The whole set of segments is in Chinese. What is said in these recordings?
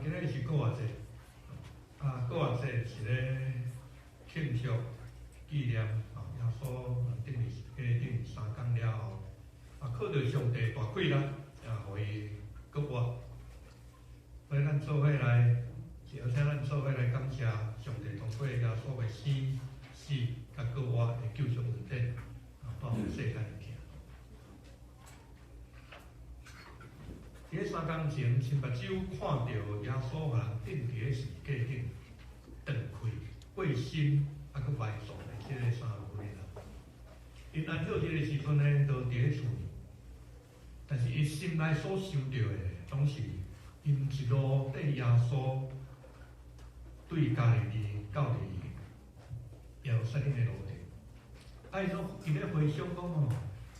今日是国学节，国学节是咧庆祝纪念耶稣等于3天了后，靠着上帝大气啦，互伊国活。所以咱做伙来，而且咱做伙来感谢上帝通过耶稣的死甲国活的救赎恩典，带予世间行。伫咧3天前，亲目睭看到耶稣互人钉伫咧十字架顶，断开、背心，搁埋葬的即个3个人。因安歇日的时阵呢，都伫咧厝里，但是因心内所想到的，总是因一路缀耶稣对加利利到伫耶路撒冷的路程。伊咧回想讲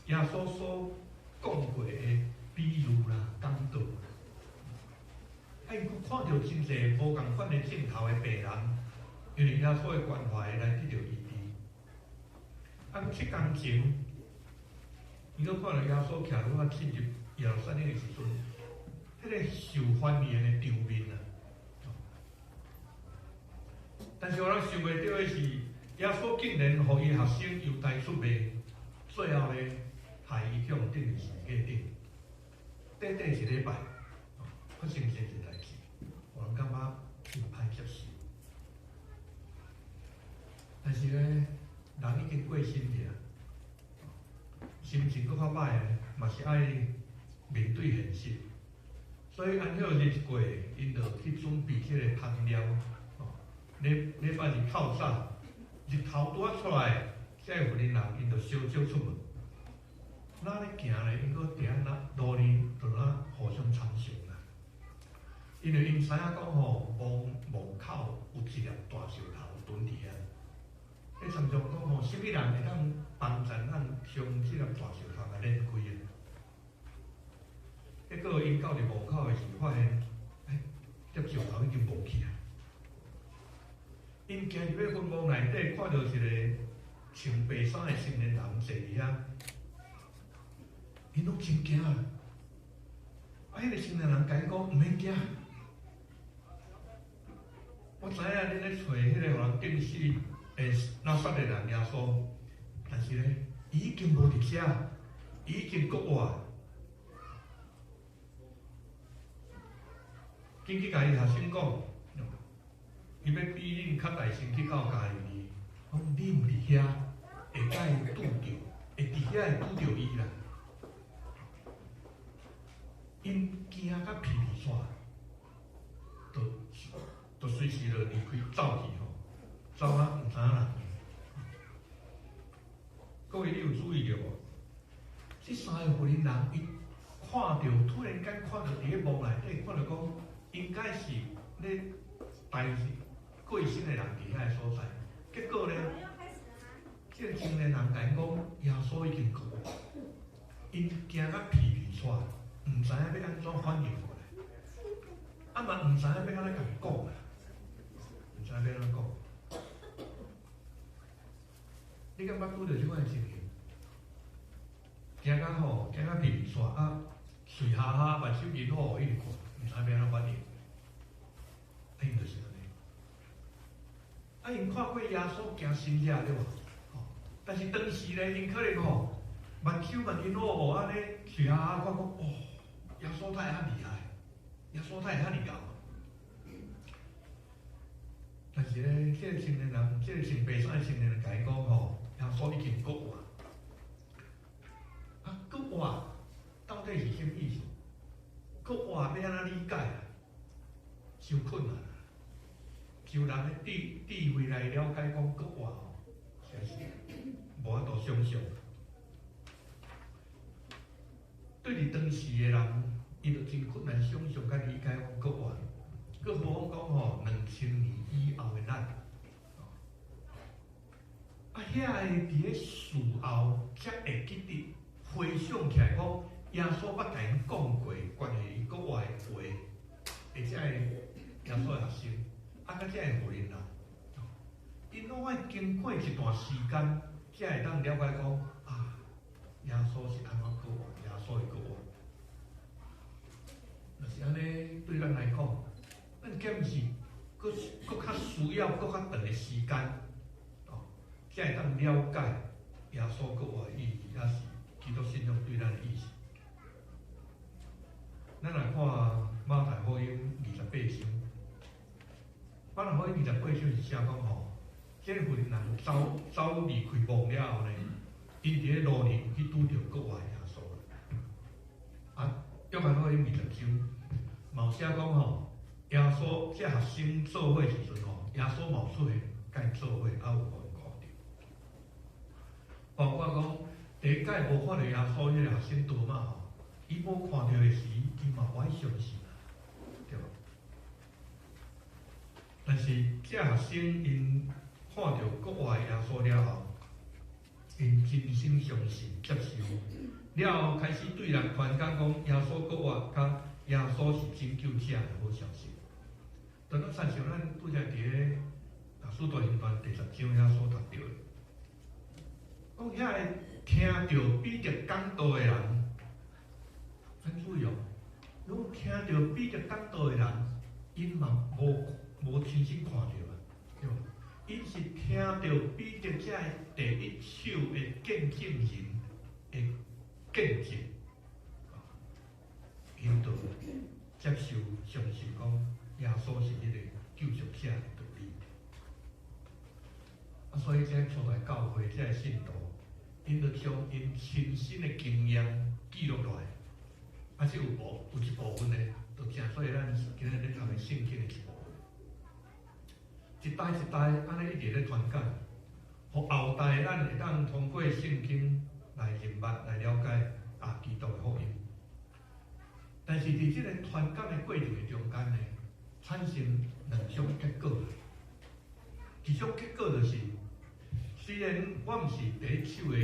耶稣所讲过的比喻啦、讲道，伊佫看到真侪无共款的镜头的病人，因为耶稣的关怀来得到医治。7天前，伊佫看到耶稣徛伫进入耶路撒冷的时阵，迄个受欢迎的场面啊！但是我人想袂到的是，耶稣竟然互伊学生犹太出卖，最后呢，害伊向钉伫十字架顶。短短一礼拜，发生这件代志，互人感觉真歹接受。但是呢，人已经过身去啊，心情佫较歹的，嘛是爱面对现实。所以安歇日一过，因就去准备即个烹料。礼拜日透早，日头拄仔出来，遮个妇人因就小少出门。咱咧行咧，因佫伫路里就互相参详啦。因为因知影讲门口有一粒大石头蹲伫遐。你常常讲什么人会当帮咱将即粒大石头来捻开啊？结果因到伫门口的时候，发现，粒石头已经无去啊。因行入去坟墓内底，看到一个穿白衫的青年人坐伫遐。因拢真惊啊！迄个青年人甲因讲毋免惊，我知影恁咧找迄个互人钉死的拿撒勒人耶稣，但是呢，伊已经无伫遮，伊已经国外。紧去甲伊学生讲，伊要比恁较大声去到家己，讲你毋伫遐，会甲伊拄着，会伫遐会拄着伊啦。因惊甲皮皮喘，就随时就离开走去走毋知影人。各位，你有注意到无？这3个妇人人，伊看到突然间看到伫咧墓内底，看到讲应该是咧过身的人伫遐个所在。结果呢，这个青年人甲因讲，耶稣已经过，因惊甲皮皮喘。毋知影要安怎反应过来，嘛毋知影要安怎甲伊讲啦，毋知影要安怎讲。你感觉拄着即款情形，惊甲皮皮喘睡哈哈，目睭银好，一直看，毋知要安怎反应。因就是安尼。因看过耶稣行神迹对无？但是当时呢，因可能目睭银好安尼睡哈哈，看讲耶稣太遐厉害，耶稣太遐厉害。但是呢，这个青年人，这个穿白衫的青年人甲伊讲耶稣已经国外。国外到底是什么意思？国外要安怎理解啊？真困难啊！就人的智慧来了解讲国外实在是无法度想象。对于当时的人，伊就真困难想象甲理解讲国外，佫无讲2000年以后的咱，遐个伫咧事后才会记得回想起来讲，耶稣捌甲因讲过关于国外的话，而且个耶稣的学生，甲遮个妇人人，因拢爱经过一段时间，才会当了解讲耶稣是安怎国外，耶稣的国外。就是安尼，对咱来讲，搁较需要搁较长的时间，哦，才会当了解耶稣国话意义，也是基督信仰对咱的意思。咱来看马太福音28章，马太福音28章是写讲吼，这份人走离开梦了后呢，因伫咧路里有去拄着国外耶稣啊，约翰福音20章，嘛有写讲吼，耶稣这学生做伙时阵吼，耶稣嘛有出现，甲因做伙，啊有互因看到。包括讲第一届无看到耶稣迄个学生多嘛吼，伊无看到的时，伊嘛不爱相信啊，对吧？但是这学生因看到国外耶稣了后，因真心相信接受，了后开始对人传讲讲耶稣国外甲耶稣是拯救者的好消息。当咱参像咱拄则伫咧《使徒行传》第10章遐所读到的，讲遐个听到彼得讲道的人，咱注意哦，拢听到彼得讲道的人，因嘛无亲身看到啊，对吧？因是听到彼得这第一手的见证人的见证，因就接受相信讲耶稣是迄个救赎者的道理。啊，所以这初代教会这信徒，因就将因亲身的经验记录落来，啊，这有一部分呢，就正做咱今日咧读的圣经的一部分。一代一代安尼一直咧传讲，互后代咱会当通过圣经来认捌、来了解基督的福音。但是伫即个传讲的过程的中间呢，产生2种结果。一种结果就是，虽然我毋是第一手的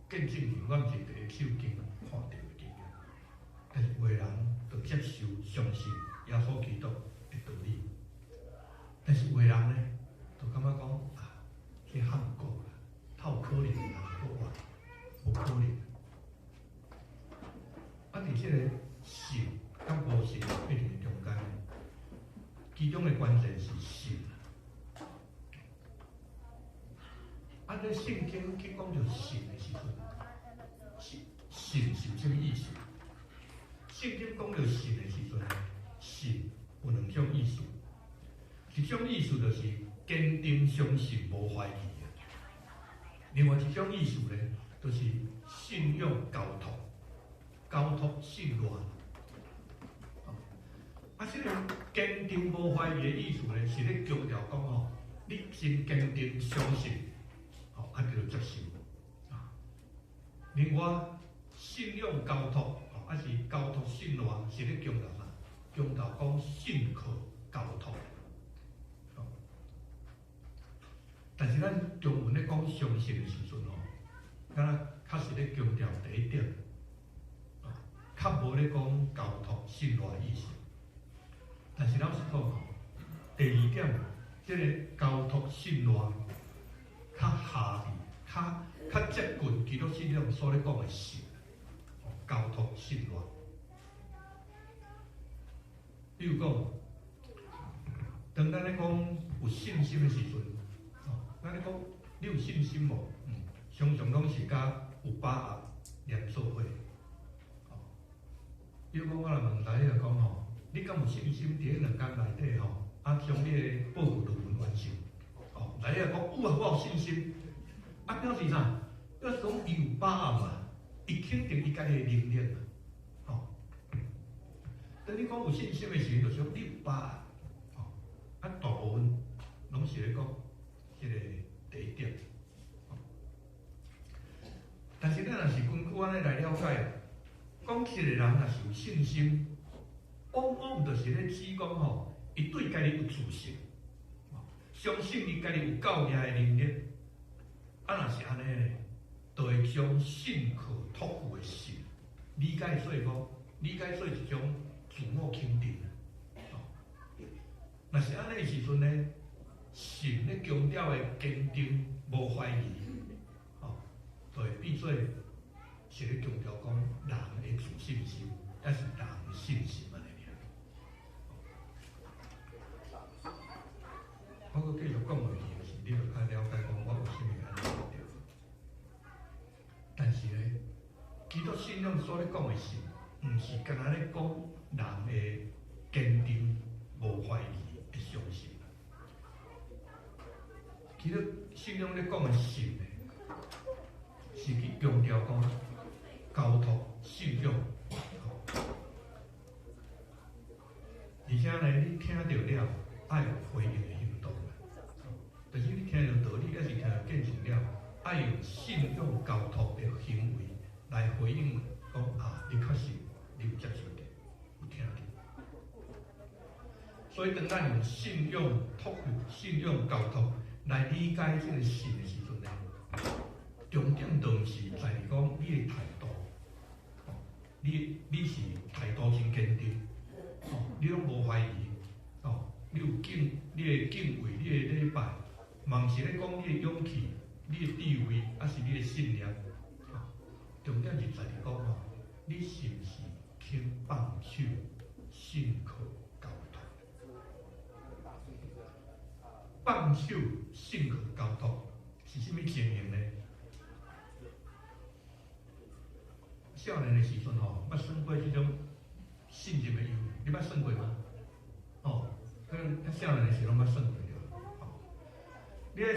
见证人，我毋是第一手经看到的经验，但是有的人就接受、相信耶稣基督的道理。但是有的人呢，就感觉讲这还毋够啦，透可能啦，无话，无可能。伫即个信甲无信过程中间，其中的关键是信。按照圣经去讲到信的时阵，信是什么意思？圣经讲到信的时阵，信有2种意思。一种意思就是坚定相信，无怀疑啊。另外一种意思呢，就是信仰交托信赖。这个坚定无怀疑的意思呢，是咧强调讲吼，你真坚定相信，就接受。另外，信仰交托，是交托信赖，是咧强调啥？强调讲信靠交托。但是咱中文咧讲相信的时阵敢若较是咧强调第一点，较无咧讲交托信赖意思。但是老实讲第2点，这个交托信赖较下伫，较接近基督信仰所咧讲的信，交托信赖。比如讲，当咱咧讲有信心的时阵，咱咧讲你有信心无？常常拢是甲有把握连做伙。比如讲，我来问大家讲吼，你敢有信心伫迄2天内底将你的报告论文完成？大家讲有啊，我有信心。表示啥？表示讲伊有把握嘛，伊肯定伊家己的能力嘛。当你讲有信心的时候，就是讲你有把握。大部分拢是咧讲迄个第一点。但是咱若是根据安尼来了解，讲一个人若是有信心，往往就是咧指讲吼，伊对家己有自信，相信伊家己有教业的能力。若是安尼呢，就会将信靠托付的信理解做一种自我肯定。若是安尼的时阵呢，信咧强调的坚定无怀疑，就会变做是咧强调讲人的自信心，也是人的信心安尼尔。所咧讲的信，毋是干那咧讲人的坚定、无怀疑的相信。其实信仰咧讲的信呢，是去强调讲交托、信仰，而且呢，你听到了，爱有回应的行动。就是你听到道理，还是听到见证了，爱有信仰交托的行为来回应，讲啊，你确实你有接受的，有听到。所以当咱用信仰托付、信仰交托来理解这个信的时阵呢，重点都是在于讲你的态度，你是态度真坚定，你拢无怀疑，你有敬，你的敬畏，你的礼拜。嘛，毋是咧讲你的勇气、你的智慧，还是你的信念。重点是在于讲你是毋是肯放手、信靠、交托？放手、信靠、交托是啥物情形呢？少年的时阵捌算过即种信任的油，你捌算过吗？可能少年的时拢捌算过。你今日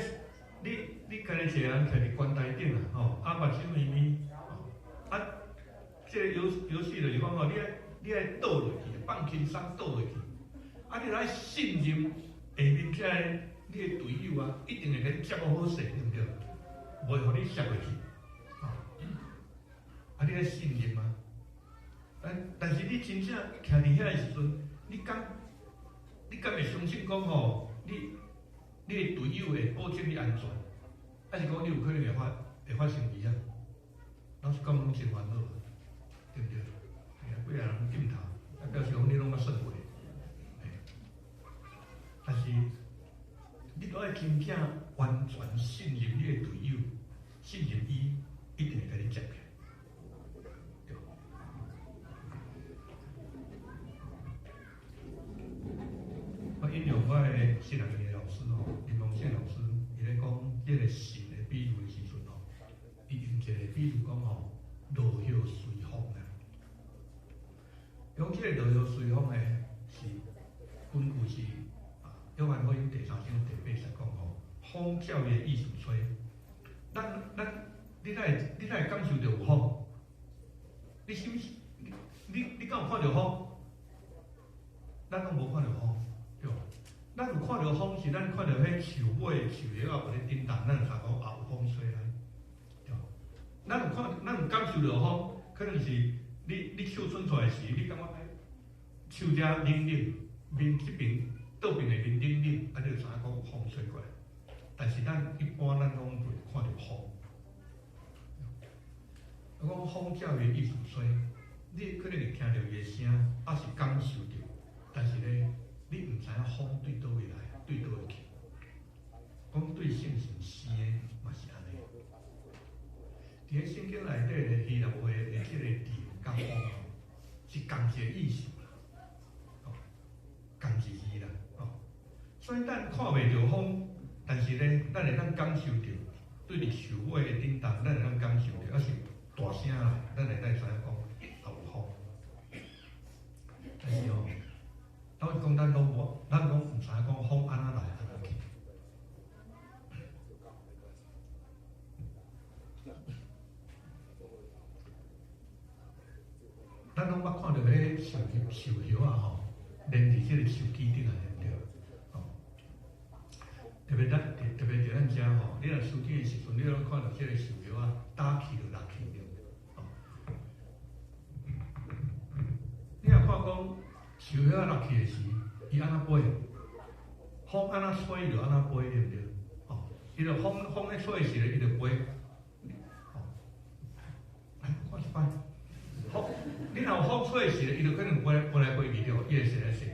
一个人徛伫棺材顶啊，目睭咪咪，这个游戏就是讲你爱倒落去，放轻松倒落去，你来信任下面这你的队友啊，一定会甲你接好好势，对不对？袂互你摔落去，你爱信任吗？但是你真正徛伫遐的时阵，你敢会相信讲你的队友会保证你安全，还是讲你有可能会发生意外？老实讲，拢真烦恼，对不对？几个人点头，表示讲你拢捌算过。但是你都爱真正完全信任你的队友，信任伊一定会甲你接起。对。我引用我的信仰的老师林龙宪老师，伊咧讲这个信的比喻的时阵伊用一个比喻讲落叶随风啊。讲这个落叶随风呢，是根据是约翰福音第3章第8节讲风叫伊的意思吹，你哪会感受到有风？你是毋是你敢有看到风？咱拢无看到风。咱有看到风，是咱看到迄树尾、树叶啊，或者叮当，咱就知讲有风吹来，对吧？咱有感受到风，可能是你手伸出来时，你感觉手遮冷冷，面这边倒边的面冷冷，你就知影讲有风吹过来。但是咱一般咱拢袂看到风。我讲风叫伊意思吹，你可能会听到伊的声，还是感受到，但是咧。你毋知影风对倒位来，对倒位去。讲对圣神生的嘛是安尼。伫咧圣经内底咧，希腊话的即个字甲风是同一个意思啦，同一字啦，所以咱看袂到风，但是咧，咱会当感受到对伫树尾的叮当，咱会当感受到，还是大声啦，咱会当知影讲有风。但是老实讲，咱拢毋知影讲风安怎来安怎去。咱拢捌看到迄树叶啊连伫即个树枝顶啊，对不对？特别伫咱遮你若收天的时阵，你拢看到即个树叶打起就落去了。你若看讲树叶落去的时，伊安怎飞？风安怎吹就安怎飞，对不对？伊就风咧吹时咧，伊就飞。看一摆，你若有风吹时咧，伊就可能飞来飞去，对，伊会踅来踅去。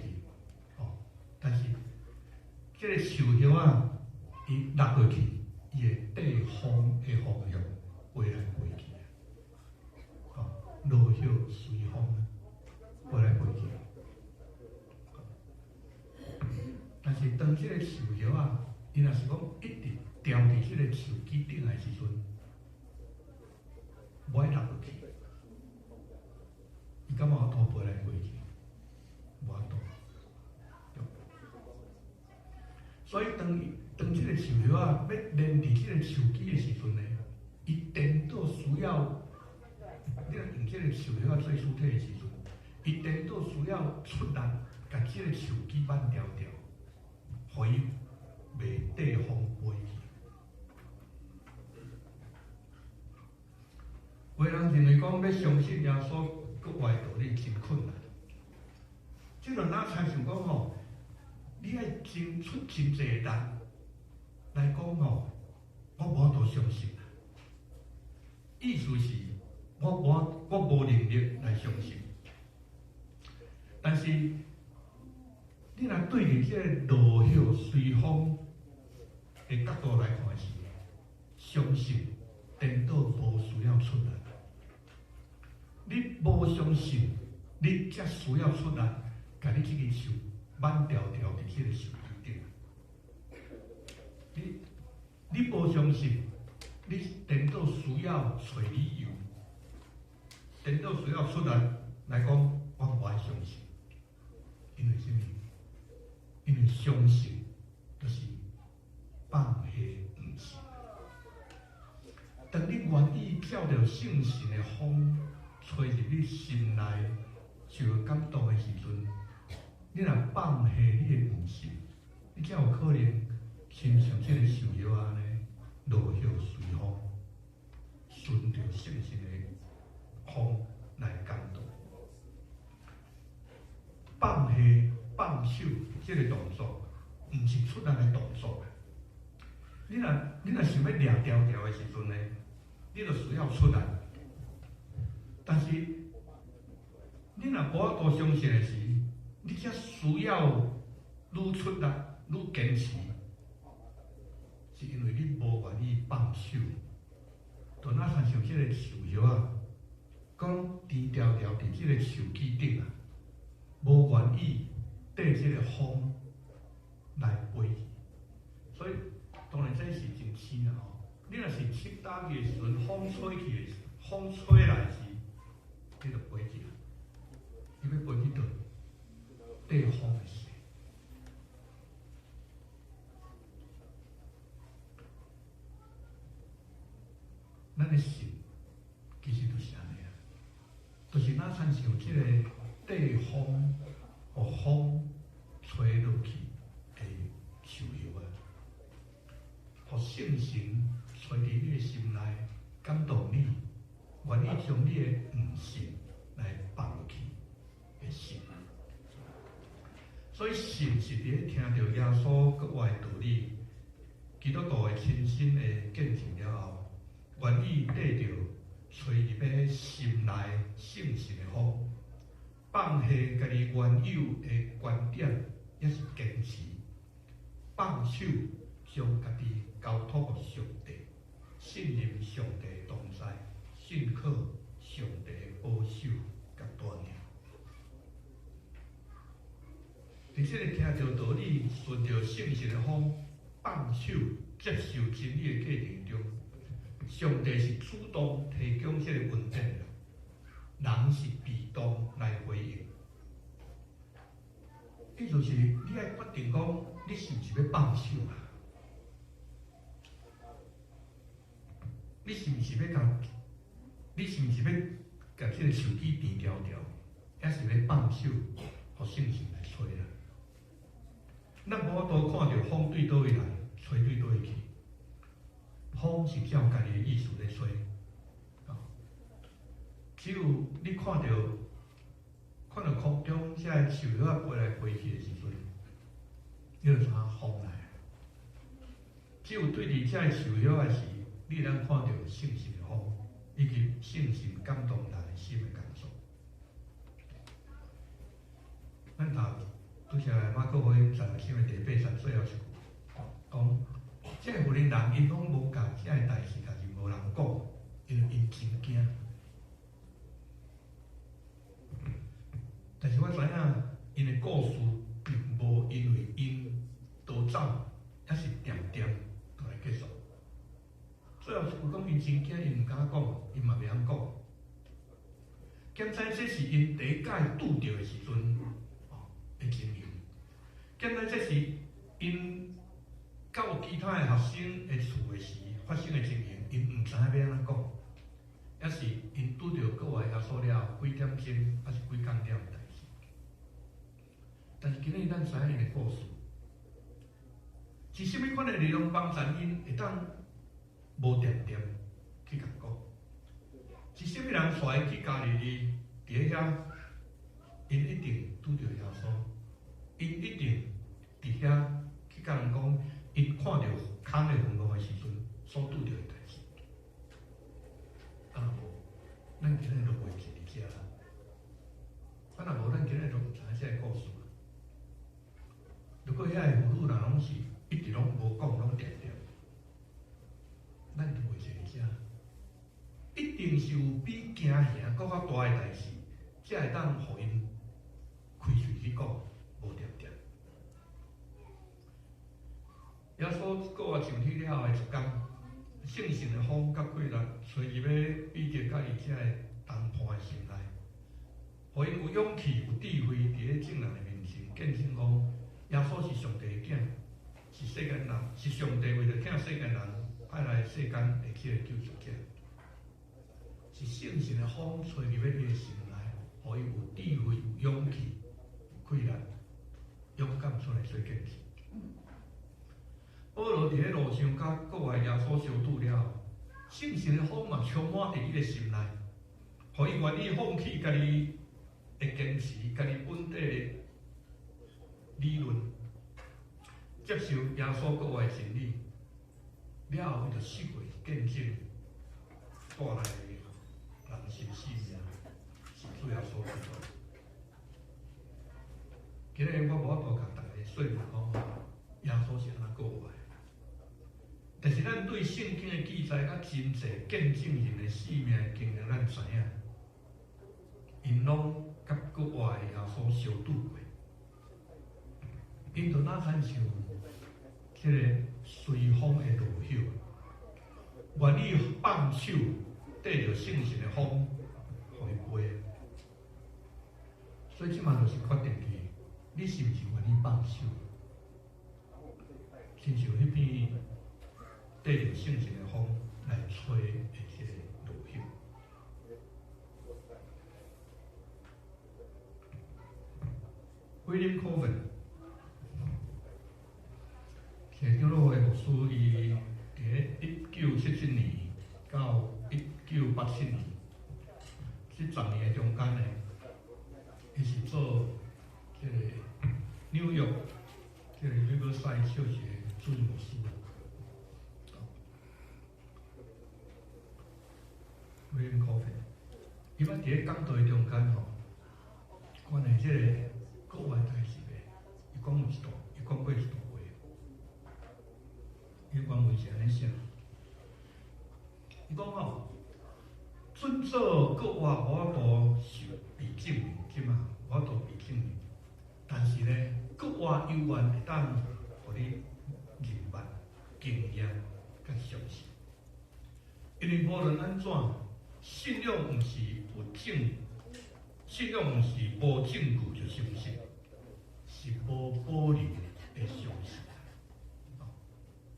但是这个树叶伊落过去，伊会对风的方向飞来飞去。落叶随风飞来飞去。但是当这个树叶伊若是讲一直吊伫这个树枝顶的时阵，袂落落去，所以当这个树叶啊要连伫这个树枝的时阵呢，伊颠倒需要，你若用这个树叶啊做主体的时阵，伊颠倒需要出力，甲这个树枝挽条条，互伊袂地风飞去。有的人认为讲要相信耶稣国外道理真困难，即个哪才想讲吼，你爱真出真济力来讲吼，我无法度相信啦。意思是我无能力来相信，但是你若对着这个落叶随风的角度来看是，相信颠倒无需要出力。你无相信，你才需要出力，甲你这个树挽条条伫这个树枝顶。你无相信，你颠倒需要找理由，颠倒需要出力来讲，我无爱相信，因为什么？因为相信就是放下不是。当你愿意照着圣神的风吹入你心内受感动的时阵，你若放下你的不信，你才有可能亲像这个树叶安尼落叶随风，顺着圣神的风来感动。放下放手这个动作，不是出力的动作。你若想要抓条条的时阵呢，你就需要出力。但是你若无法度相信的时，你才需要愈出力愈坚持，是因为你无愿意放手。就哪像这个树叶啊，讲低调调伫这个树枝顶啊，无愿意缀这个风来飞去，所以当然这是真轻啦吼。你若是七打去的时阵，风吹去的时，风吹来时，你就飞去啦。你要飞去倒？缀风的时。咱的心其实就是安尼啊，就是哪参像这个缀风，互风吹落去的树叶啊，互圣神吹伫你的心内，感动你，愿意将你的不信来放落去的心。所以信是伫听到耶稣国外道理，基督徒的亲身的见证了后，愿意缀着吹入迄心内圣神的风，放下家己原有的观点，也是坚持，放手将家己交托给上帝，信任上帝的同在，信靠上帝的保守甲带领。伫这个听着道理，顺着圣神的风，放手接受真理的过程中，上帝是主动提供这个稳定的，人是被动来回应。意思是你爱决定讲，你是不是要放手啊？你是不是要甲？你是不是要甲这个手机变调调？还是要放手，互圣神来吹啦？咱无法度看到风对倒位来，吹对倒位去。风是照家己的意思在吹，只有你看到空中这个树叶飞来飞去的时阵，你就知影风来。只有对伫这个树叶的时，你能看到圣神的风，以及圣神感动人的心的感受。咱读拄则马可福音12章的第8、13最后一句，讲这个妇人人因拢无甲这个代志，家己无人讲，因为因真惊。但是我知影，因的故事并无因为因逃走，还是点点就来结束。最后有讲因真惊，因毋敢讲，因嘛袂晓讲。兼且这是因第一届拄着的时阵，的经验。兼且这是因其他的学生的厝的时发生的情形，因毋知影要安怎讲，也是因拄着国外耶稣了几点钟，还是几工了的代志。但是今日咱知影因的故事，是甚物款的力量帮助因会当无定定去甲讲？是甚物人带伊去家己伫遐？因一定拄着耶稣，因一定伫遐去甲人讲，因看到空的坟墓的时阵所拄着的代志。啊无，咱今日就袂记伫遮啦。啊若无，咱今日就毋知影遮个故事。如果遐个妇女人拢是一直拢无讲，拢定定，咱就袂记伫遮。一定是有比惊吓搁较大的代志，才会当互因开嘴去讲，无定定。耶稣过啊上去了后的一天，圣神的风甲几力吹入要彼得甲伊遮个同伴的心内，互因有勇气、有智慧，伫咧众人的面前见证讲，耶稣是上帝的囝，是世间人，是上帝为着疼世间人派来世间的去个救赎者。是圣神的风吹入伊的心内，互伊有智慧、有勇气、有气力，勇敢出来做见证。保罗伫咧路上甲国外耶稣相拄了，圣神的风嘛充满伫伊的心内，互伊愿意放弃家己的坚持、家己本地的理论，接受耶稣国外的真理，了后伊就释怀见证，带来人生性命是主耶稣基督。今日我无法度甲大家说明讲，耶稣是安怎过活的。但是咱对圣经的记载甲真济见证人的生命的经验，咱知影，因拢甲国外的耶稣相拄过，因就哪亲像即个随风的落叶，愿意放手缀着圣神的风，互伊飞。所以即嘛就是决定去，你是毋是愿意放手？亲像迄片缀着圣神的风来吹的即个落叶。William Coven， 是长老会牧师，伊伫咧1977年到1987年这10年的中间呢，伊是做即个纽约即个Riverside小学主任牧师。William Coven， 伊捌伫咧讲道的中间吼，关于即个国外代志的，伊讲有一段，伊讲过一段话，伊原文是安尼写。伊讲吼，准做国外无法度受被证明，即嘛无法度被证明。但是呢，国外犹原会当互你认捌、经验甲相信。因为无论安怎，信仰毋是有证，信仰毋是无证据就相信，是无保留的相信。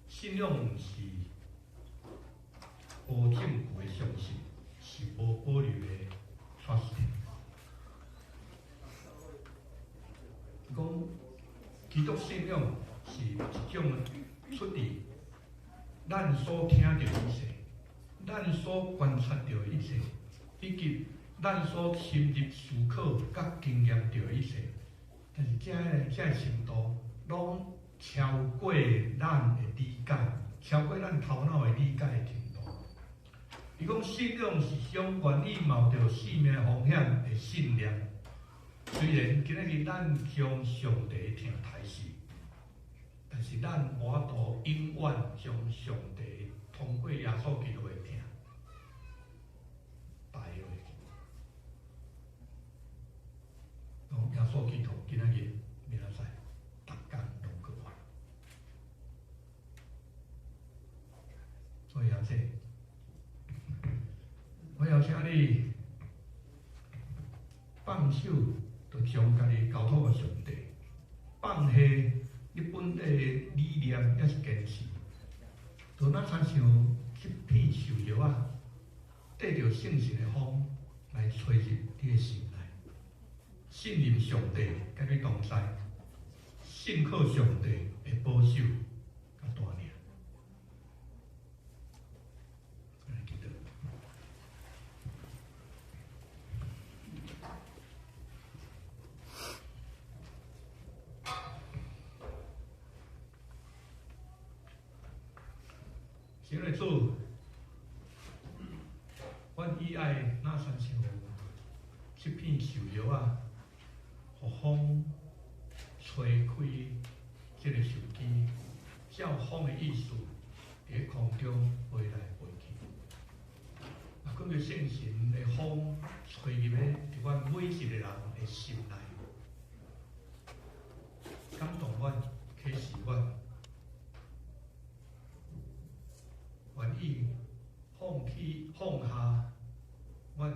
信仰毋是无证据的相信，是无保留的 trust。讲基督信仰是一种出自咱所听到一切，咱所观察到一切，以及咱所深入思考甲经验到一切。但是这个程度，拢超过咱的理解，超过咱头脑的理解的程度。伊讲信仰是向愿意冒着生命风险的信念。虽然今日咱向上帝听台词，但是咱无法度永远将上帝通过耶稣基督的听带落去。耶稣基督今仔日明仔载，逐工拢去活。所以阿姐，我邀请你放手。就将家己交托给上帝，放下你本地的理念，也是坚持，就那亲像一片树叶啊，缀着圣神的风来吹入你的心内，信任上帝甲你同在，信靠上帝的保守甲带领。记得。神的主，阮以爱那亲像一片树叶啊，互风吹开这个树枝，照风的意思，伫空中飞来飞去。啊，根据圣神的风吹入咧，伫阮每一个人的心内，感动阮，启示阮。愿意放下阮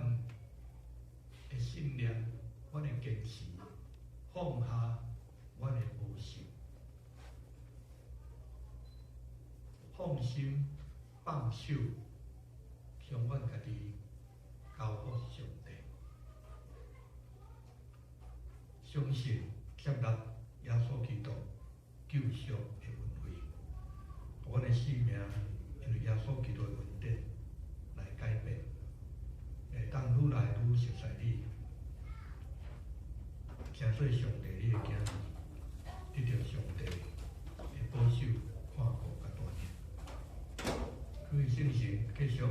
的信念，阮的坚持，放下阮的无信，放心放手，将阮家己交予上帝，相信接纳耶稣基督救赎的恩惠，阮的生命。因为耶稣基督的恩典来改变，会当愈来愈熟悉你，成做上帝你的囝儿，得到上帝的保守、看顾甲带领。各位圣神继续